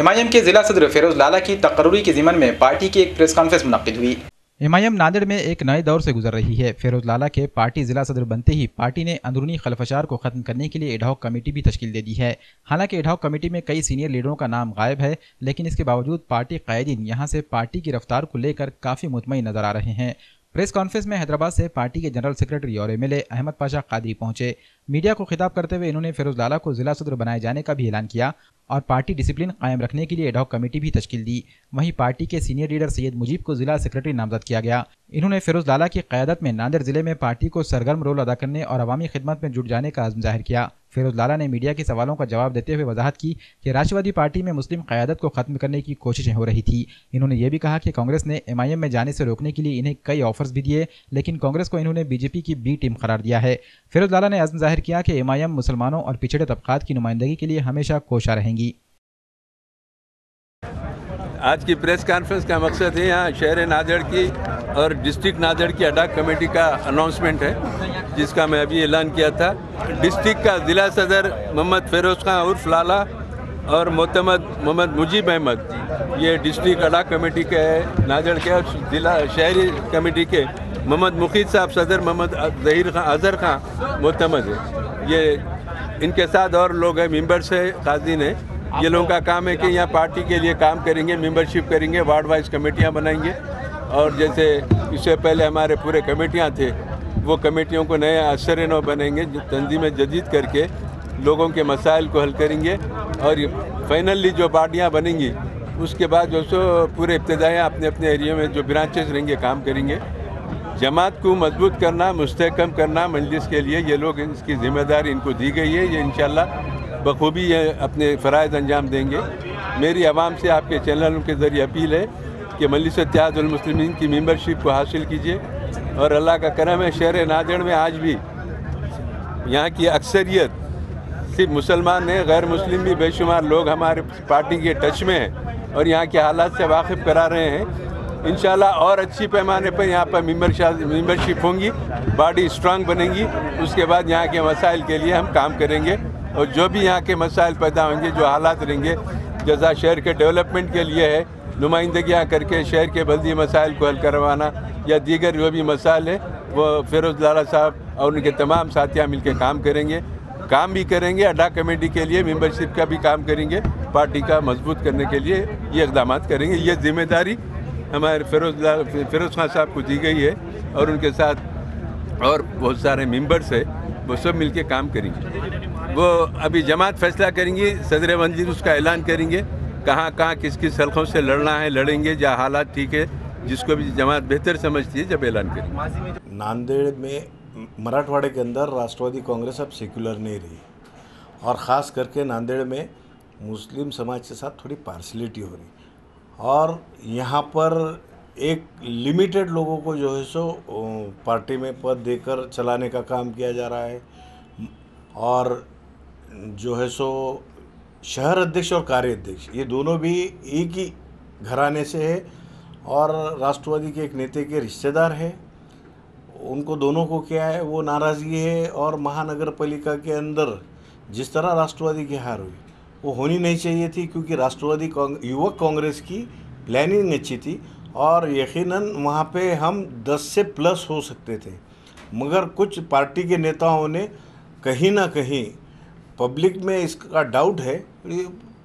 MIM के जिला सदर फिरोज लाला की तकर्री के ज़िमन में पार्टी की एक प्रेस कॉन्फ्रेंस मुनक्किद हुई। एमआईएम नांदेड़ में एक नए दौर से गुजर रही है। फिरोज लाला के पार्टी जिला सदर बनते ही पार्टी ने अंदरूनी खलफशार को खत्म करने के लिए एडहॉक कमेटी भी तश्कील दे दी है। हालांकि एडहॉक कमेटी में कई सीनियर लीडरों का नाम गायब है, लेकिन इसके बावजूद पार्टी कायदीन यहां से पार्टी की रफ्तार को लेकर काफ़ी मुतमईन नजर आ रहे हैं। प्रेस कॉन्फ्रेंस में हैदराबाद से पार्टी के जनरल सेक्रेटरी और एमएलए अहमद पाशा कादरी पहुंचे। मीडिया को खिताब करते हुए इन्होंने फिरोज लाला को जिला सदर बनाए जाने का भी ऐलान किया और पार्टी डिसिप्लिन कायम रखने के लिए एडहॉक कमेटी भी तश्कील दी। वहीं पार्टी के सीनियर लीडर सैयद मुजीब को जिला सेक्रेटरी नामजद किया गया। इन्होंने फिरोज लाला की क़यादत में नांदेड़ जिले में पार्टी को सरगर्म रोल अदा करने और अवामी खिदमत में जुट जाने का अज़्म जाहिर किया। फिरोज लाला ने मीडिया के सवालों का जवाब देते हुए वजाहत की कि राष्ट्रवादी पार्टी में मुस्लिम क़यादत को खत्म करने की कोशिशें हो रही थी। इन्होंने ये भी कहा कि कांग्रेस ने एमआईएम में जाने से रोकने के लिए इन्हें कई ऑफर्स भी दिए, लेकिन कांग्रेस को इन्होंने बीजेपी की बी टीम करार दिया है। फिरोज लाला ने अज़्म जाहिर किया कि एमआईएम मुसलमानों और पिछड़े तबकात की नुमाइंदगी के लिए हमेशा कोशा रहेंगी। आज की प्रेस कॉन्फ्रेंस का मकसद है यहाँ शहर नांदेड़ की और डिस्ट्रिक्ट नांदेड़ की एडहॉक कमेटी का अनाउंसमेंट है, जिसका मैं अभी ऐलान किया था। डिस्ट्रिक्ट का जिला सदर मोहम्मद फिरोज खान उर्फ लाला और मोहम्मद मुजीब अहमद ये डिस्ट्रिक्ट एडहॉक कमेटी के नांदेड़ के, और जिला शहरी कमेटी के मोहम्मद मुखीद साहब सदर, मोहम्मद अजहर खान मोतमद है। ये इनके साथ और लोग हैं, मेंबर्स है, काजीन है। ये लोगों का काम है कि यहाँ पार्टी के लिए काम करेंगे, मेंबरशिप करेंगे, वार्ड वाइज कमेटियाँ बनाएंगे। और जैसे इससे पहले हमारे पूरे कमेटियाँ थे, वो कमेटियों को नए असर नौ बनेंगे, तंजीमें जदीद करके लोगों के मसाइल को हल करेंगे। और फाइनली जो पार्टियाँ बनेंगी उसके बाद जो सो पूरे इब्तदाइयाँ अपने अपने एरिया में जो ब्रांचेस रहेंगे काम करेंगे। जमात को मजबूत करना, मुस्तहकम करना मजलिस के लिए ये लोग, इसकी जिम्मेदारी इनको दी गई है। ये इंशाल्लाह बखूबी ये अपने फ़राइज़ अंजाम देंगे। मेरी आवाम से आपके चैनलों के ज़रिए अपील है कि मजलिस इत्तेहादुल मुस्लिमीन की मेंबरशिप को हासिल कीजिए। और अल्लाह का करम है, शहर नांदेड़ में आज भी यहाँ की अक्सरियत सिर्फ मुसलमान है, गैर मुस्लिम भी बेशुमार लोग हमारे पार्टी के टच में हैं और यहाँ के हालात से वाकिफ़ करा रहे हैं। इंशाल्लाह और अच्छी पैमाने पर यहाँ पर मेंबरशिप होंगी, बॉडी स्ट्रांग बनेगी। उसके बाद यहाँ के मसाइल के लिए हम काम करेंगे और जो भी यहाँ के मसाइल पैदा होंगे, जो हालात रहेंगे, जैसा शहर के डेवलपमेंट के लिए है, नुमाइंदगियाँ करके शहर के बल्दी मसाइल को हल करवाना या दीगर जो भी मसाइल है, वो फिरोज लाला साहब और उनके तमाम साथियाँ मिलकर काम करेंगे। काम भी करेंगे, एडहॉक कमेटी के लिए मेंबरशिप का भी काम करेंगे, पार्टी का मजबूत करने के लिए ये इक़दाम करेंगे। ये जिम्मेदारी हमारे फिरोज खान साहब को दी गई है और उनके साथ और बहुत सारे मेंबर्स है, वो सब मिलके काम करेंगे। वो अभी जमात फैसला करेंगी, सदर मंजिल उसका ऐलान करेंगे, कहाँ कहाँ किस किस हलकों से लड़ना है, लड़ेंगे। जहाँ हालात ठीक है, जिसको भी जमात बेहतर समझती है, जब ऐलान करेंगे। नांदेड़ में मराठवाड़े के अंदर राष्ट्रवादी कांग्रेस अब सेक्युलर नहीं रही और ख़ास करके नांदेड़ में मुस्लिम समाज के साथ थोड़ी पार्शलिटी हो रही और यहाँ पर एक लिमिटेड लोगों को जो है सो पार्टी में पद देकर चलाने का काम किया जा रहा है। और जो है सो शहर अध्यक्ष और कार्य अध्यक्ष ये दोनों भी एक ही घराने से है और राष्ट्रवादी के एक नेता के रिश्तेदार है। उनको दोनों को क्या है, वो नाराज़गी है। और महानगर पालिका के अंदर जिस तरह राष्ट्रवादी की हार हुई वो होनी नहीं चाहिए थी, क्योंकि राष्ट्रवादी युवक कांग्रेस की प्लानिंग अच्छी थी और यकीनन वहाँ पे हम 10 से प्लस हो सकते थे, मगर कुछ पार्टी के नेताओं ने कहीं ना कहीं पब्लिक में इसका डाउट है,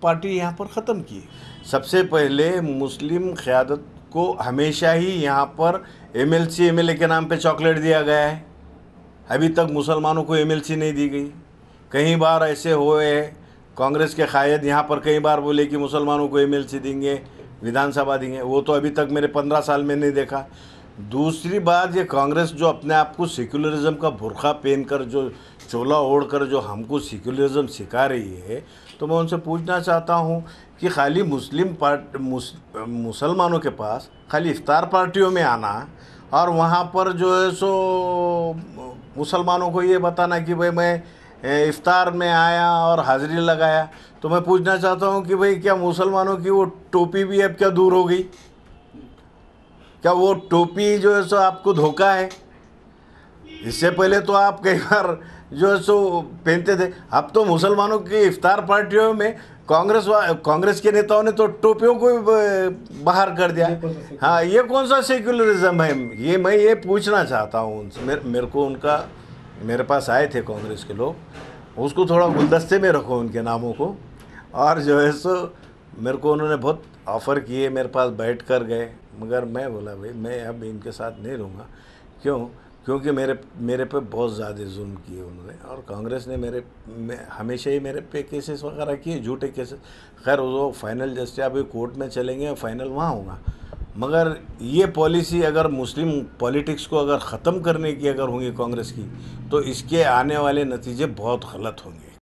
पार्टी यहाँ पर ख़त्म की। सबसे पहले मुस्लिम क़यादत को हमेशा ही यहाँ पर एमएलसी एमएलए के नाम पे चॉकलेट दिया गया है। अभी तक मुसलमानों को एमएलसी नहीं दी गई। कई बार ऐसे हुए हैं, कांग्रेस के कायद यहाँ पर कई बार बोले कि मुसलमानों को एमएलसी देंगे, विधानसभा देंगे, वो तो अभी तक मेरे 15 साल में नहीं देखा। दूसरी बात, ये कांग्रेस जो अपने आप को सेक्युलरिज्म का बुर्का पहनकर, जो चोला ओढ़कर जो हमको सेक्युलरिज्म सिखा रही है, तो मैं उनसे पूछना चाहता हूँ कि खाली मुसलमानों के पास खाली इफ्तार पार्टियों में आना और वहाँ पर जो है सो मुसलमानों को ये बताना कि भाई मैं इफ्तार में आया और हाज़िरी लगाया, तो मैं पूछना चाहता हूँ कि भाई क्या मुसलमानों की वो टोपी भी अब क्या दूर हो गई? क्या वो टोपी जो है सो आपको धोखा है? इससे पहले तो आप कई बार जो है सो पहनते थे। अब तो मुसलमानों की इफ्तार पार्टियों में कांग्रेस के नेताओं ने तो टोपियों को बाहर कर दिया। हाँ, ये कौन सा सेक्युलरिज्म है? ये मैं ये पूछना चाहता हूँ उनसे। मेरे को उनका, मेरे पास आए थे कांग्रेस के लोग, उसको थोड़ा गुलदस्ते में रखो उनके नामों को। और जो है सो मेरे को उन्होंने बहुत ऑफ़र किए, मेरे पास बैठ कर गए, मगर मैं बोला भाई मैं अब इनके साथ नहीं रहूँगा। क्योंकि मेरे पे बहुत ज़्यादा जुल्म किए उन्होंने, और कांग्रेस ने हमेशा ही मेरे पे केसेस वगैरह किए, झूठे केसेस। खैर वो फाइनल जस्ट अभी कोर्ट में चलेंगे, फाइनल वहाँ होगा। मगर ये पॉलिसी अगर मुस्लिम पॉलिटिक्स को अगर ख़त्म करने की अगर होंगी कांग्रेस की, तो इसके आने वाले नतीजे बहुत गलत होंगे।